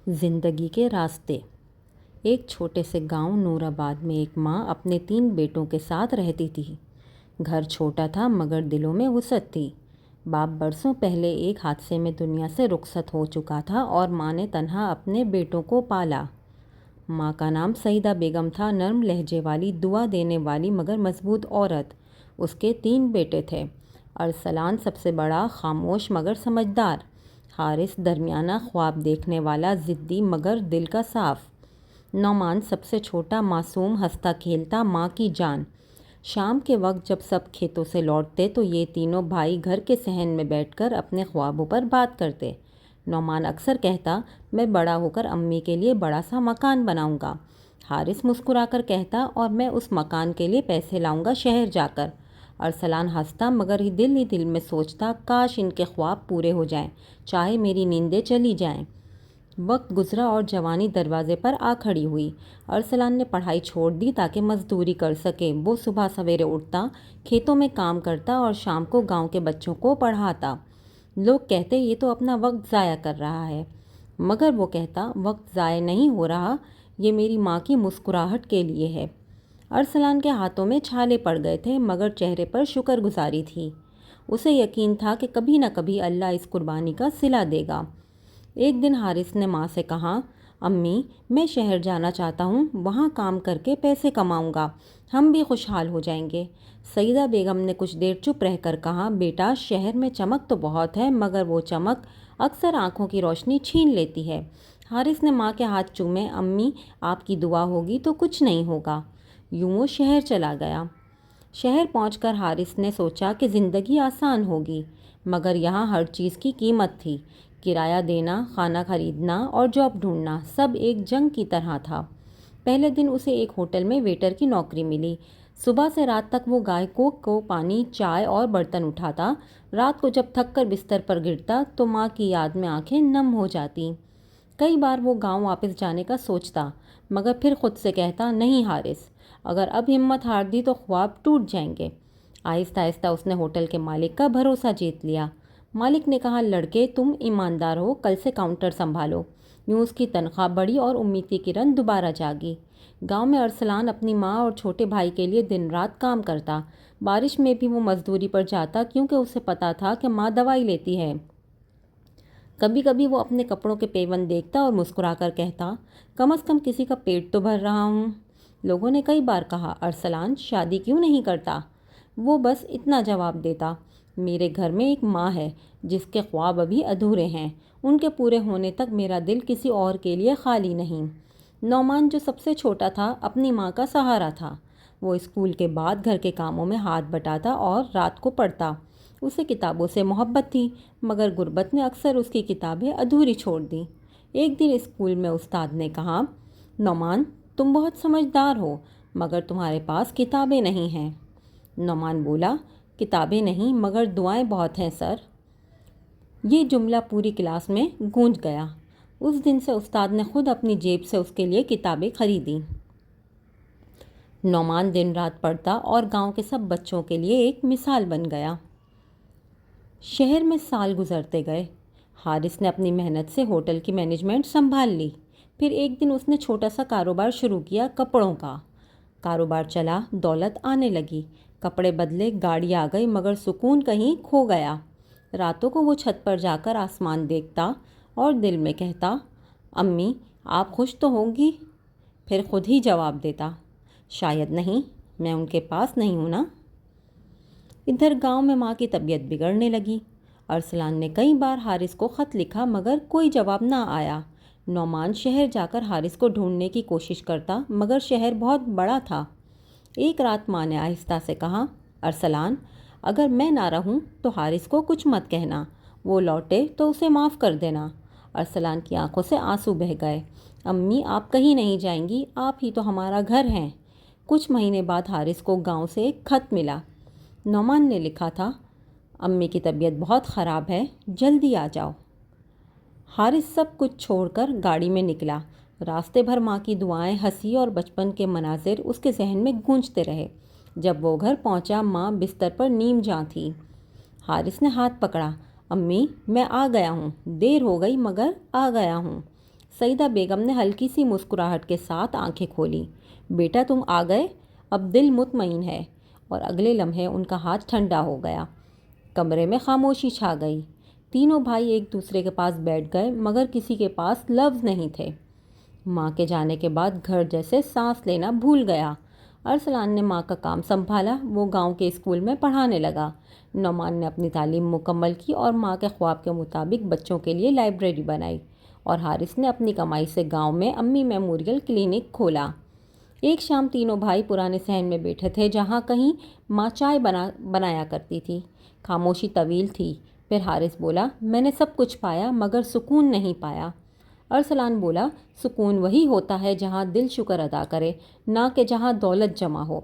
زندگی کے راستے۔ ایک چھوٹے سے گاؤں نورآباد میں ایک ماں اپنے 3 بیٹوں کے ساتھ رہتی تھی۔ گھر چھوٹا تھا مگر دلوں میں وسعت تھی۔ باپ برسوں پہلے ایک حادثے میں دنیا سے رخصت ہو چکا تھا اور ماں نے تنہا اپنے بیٹوں کو پالا۔ ماں کا نام سعیدہ بیگم تھا، نرم لہجے والی، دعا دینے والی مگر مضبوط عورت۔ اس کے 3 بیٹے تھے۔ ارسلان سب سے بڑا، خاموش مگر سمجھدار۔ حارث درمیانہ، خواب دیکھنے والا، ضدی مگر دل کا صاف۔ نعمان سب سے چھوٹا، معصوم، ہنستا کھیلتا، ماں کی جان۔ شام کے وقت جب سب کھیتوں سے لوٹتے تو یہ تینوں بھائی گھر کے صحن میں بیٹھ کر اپنے خوابوں پر بات کرتے۔ نعمان اکثر کہتا، میں بڑا ہو کر امی کے لیے بڑا سا مکان بناؤں گا۔ حارث مسکرا کر کہتا، اور میں اس مکان کے لیے پیسے لاؤں گا شہر جا کر۔ ارسلان ہنستا مگر ہی دل میں سوچتا، کاش ان کے خواب پورے ہو جائیں، چاہے میری نیندیں چلی جائیں۔ وقت گزرا اور جوانی دروازے پر آ کھڑی ہوئی۔ ارسلان نے پڑھائی چھوڑ دی تاکہ مزدوری کر سکے۔ وہ صبح سویرے اٹھتا، کھیتوں میں کام کرتا اور شام کو گاؤں کے بچوں کو پڑھاتا۔ لوگ کہتے یہ تو اپنا وقت ضائع کر رہا ہے، مگر وہ کہتا وقت ضائع نہیں ہو رہا، یہ میری ماں کی مسکراہٹ کے لیے ہے۔ ارسلان کے ہاتھوں میں چھالے پڑ گئے تھے مگر چہرے پر شکر گزاری تھی۔ اسے یقین تھا کہ کبھی نہ کبھی اللہ اس قربانی کا صلہ دے گا۔ ایک دن حارث نے ماں سے کہا، امی میں شہر جانا چاہتا ہوں، وہاں کام کر کے پیسے کماؤں گا، ہم بھی خوشحال ہو جائیں گے۔ سعیدہ بیگم نے کچھ دیر چپ رہ کر کہا، بیٹا شہر میں چمک تو بہت ہے مگر وہ چمک اکثر آنکھوں کی روشنی چھین لیتی ہے۔ حارث نے ماں کے ہاتھ چومے، امی آپ کی دعا ہوگی تو کچھ نہیں ہوگا۔ یوں وہ شہر چلا گیا۔ شہر پہنچ کر حارث نے سوچا کہ زندگی آسان ہوگی، مگر یہاں ہر چیز کی قیمت تھی۔ کرایہ دینا، کھانا خریدنا اور جاب ڈھونڈنا سب ایک جنگ کی طرح تھا۔ پہلے دن اسے ایک ہوٹل میں ویٹر کی نوکری ملی۔ صبح سے رات تک وہ گاہکوں کو پانی، چائے اور برتن اٹھاتا۔ رات کو جب تھک کر بستر پر گرتا تو ماں کی یاد میں آنکھیں نم ہو جاتی۔ کئی بار وہ گاؤں واپس جانے کا سوچتا مگر پھر خود سے کہتا، نہیں حارث، اگر اب ہمت ہار دی تو خواب ٹوٹ جائیں گے۔ آہستہ آہستہ اس نے ہوٹل کے مالک کا بھروسہ جیت لیا۔ مالک نے کہا، لڑکے تم ایماندار ہو، کل سے کاؤنٹر سنبھالو۔ یوں اس کی تنخواہ بڑھی اور امید کی کرن دوبارہ جاگی۔ گاؤں میں ارسلان اپنی ماں اور چھوٹے بھائی کے لیے دن رات کام کرتا۔ بارش میں بھی وہ مزدوری پر جاتا کیونکہ اسے پتا تھا کہ ماں دوائی لیتی ہے۔ کبھی کبھی وہ اپنے کپڑوں کے پیون دیکھتا اور مسکرا کر کہتا، کم از کم کسی کا پیٹ تو بھر رہا ہوں۔ لوگوں نے کئی بار کہا، ارسلان شادی کیوں نہیں کرتا؟ وہ بس اتنا جواب دیتا، میرے گھر میں ایک ماں ہے جس کے خواب ابھی ادھورے ہیں، ان کے پورے ہونے تک میرا دل کسی اور کے لیے خالی نہیں۔ نعمان جو سب سے چھوٹا تھا، اپنی ماں کا سہارا تھا۔ وہ اسکول کے بعد گھر کے کاموں میں ہاتھ بٹاتا اور رات کو پڑھتا۔ اسے کتابوں سے محبت تھی مگر غربت نے اکثر اس کی کتابیں ادھوری چھوڑ دیں۔ ایک دن اسکول میں استاد نے کہا، نعمان تم بہت سمجھدار ہو مگر تمہارے پاس کتابیں نہیں ہیں۔ نعمان بولا، کتابیں نہیں مگر دعائیں بہت ہیں سر۔ یہ جملہ پوری کلاس میں گونج گیا۔ اس دن سے استاد نے خود اپنی جیب سے اس کے لیے کتابیں خریدیں۔ نعمان دن رات پڑھتا اور گاؤں کے سب بچوں کے لیے ایک مثال بن گیا۔ شہر میں سال گزرتے گئے۔ حارث نے اپنی محنت سے ہوٹل کی مینجمنٹ سنبھال لی۔ پھر ایک دن اس نے چھوٹا سا کاروبار شروع کیا، کپڑوں کا۔ کاروبار چلا، دولت آنے لگی، کپڑے بدلے، گاڑی آ گئی مگر سکون کہیں کھو گیا۔ راتوں کو وہ چھت پر جا کر آسمان دیکھتا اور دل میں کہتا، امی آپ خوش تو ہوں گی؟ پھر خود ہی جواب دیتا، شاید نہیں، میں ان کے پاس نہیں ہوں نا۔ ادھر گاؤں میں ماں کی طبیعت بگڑنے لگی۔ ارسلان نے کئی بار حارث کو خط لکھا مگر کوئی جواب نہ آیا۔ نعمان شہر جا کر حارث کو ڈھونڈنے کی کوشش کرتا مگر شہر بہت بڑا تھا۔ ایک رات ماں نے آہستہ سے کہا، ارسلان اگر میں نہ رہوں تو حارث کو کچھ مت کہنا، وہ لوٹے تو اسے معاف کر دینا۔ ارسلان کی آنکھوں سے آنسو بہہ گئے، امی آپ کہیں نہیں جائیں گی، آپ ہی تو ہمارا گھر ہیں۔ کچھ مہینے بعد حارث کو گاؤں سے ایک خط ملا۔ نعمان نے لکھا تھا، امی کی طبیعت بہت خراب ہے، جلدی آ جاؤ۔ حارث سب کچھ چھوڑ کر گاڑی میں نکلا۔ راستے بھر ماں کی دعائیں، ہنسی اور بچپن کے مناظر اس کے ذہن میں گونجتے رہے۔ جب وہ گھر پہنچا ماں بستر پر نیم جاں تھی۔ حارث نے ہاتھ پکڑا، امی میں آ گیا ہوں، دیر ہو گئی مگر آ گیا ہوں۔ سعیدہ بیگم نے ہلکی سی مسکراہٹ کے ساتھ آنکھیں کھولیں۔ بیٹا تم آ گئے، اب دل مطمئن ہے۔ اور اگلے لمحے ان کا ہاتھ ٹھنڈا ہو گیا۔ کمرے میں خاموشی چھا گئی۔ تینوں بھائی ایک دوسرے کے پاس بیٹھ گئے مگر کسی کے پاس لفظ نہیں تھے۔ ماں کے جانے کے بعد گھر جیسے سانس لینا بھول گیا۔ ارسلان نے ماں کا کام سنبھالا، وہ گاؤں کے اسکول میں پڑھانے لگا۔ نعمان نے اپنی تعلیم مکمل کی اور ماں کے خواب کے مطابق بچوں کے لیے لائبریری بنائی، اور حارث نے اپنی کمائی سے گاؤں میں امی میموریل کلینک کھولا۔ ایک شام تینوں بھائی پرانے صحن میں بیٹھے تھے جہاں کہیں ماں چائے بنایا کرتی تھی۔ خاموشی طویل تھی، پھر حارث بولا، میں نے سب کچھ پایا مگر سکون نہیں پایا۔ ارسلان بولا، سکون وہی ہوتا ہے جہاں دل شکر ادا کرے، نہ کہ جہاں دولت جمع ہو۔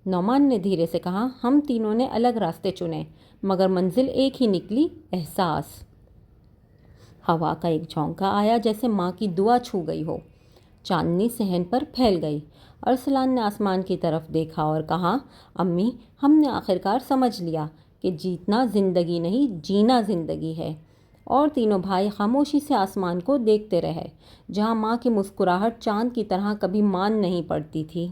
نعمان نے دھیرے سے کہا، ہم تینوں نے الگ راستے چنے مگر منزل ایک ہی نکلی، احساس۔ ہوا کا ایک جھونکا آیا جیسے ماں کی دعا چھو گئی ہو۔ چاندنی صحن پر پھیل گئی۔ ارسلان نے آسمان کی طرف دیکھا اور کہا، امی ہم نے آخرکار سمجھ لیا کہ جیتنا زندگی نہیں، جینا زندگی ہے۔ اور تینوں بھائی خاموشی سے آسمان کو دیکھتے رہے، جہاں ماں کی مسکراہٹ چاند کی طرح کبھی مان نہیں پڑتی تھی۔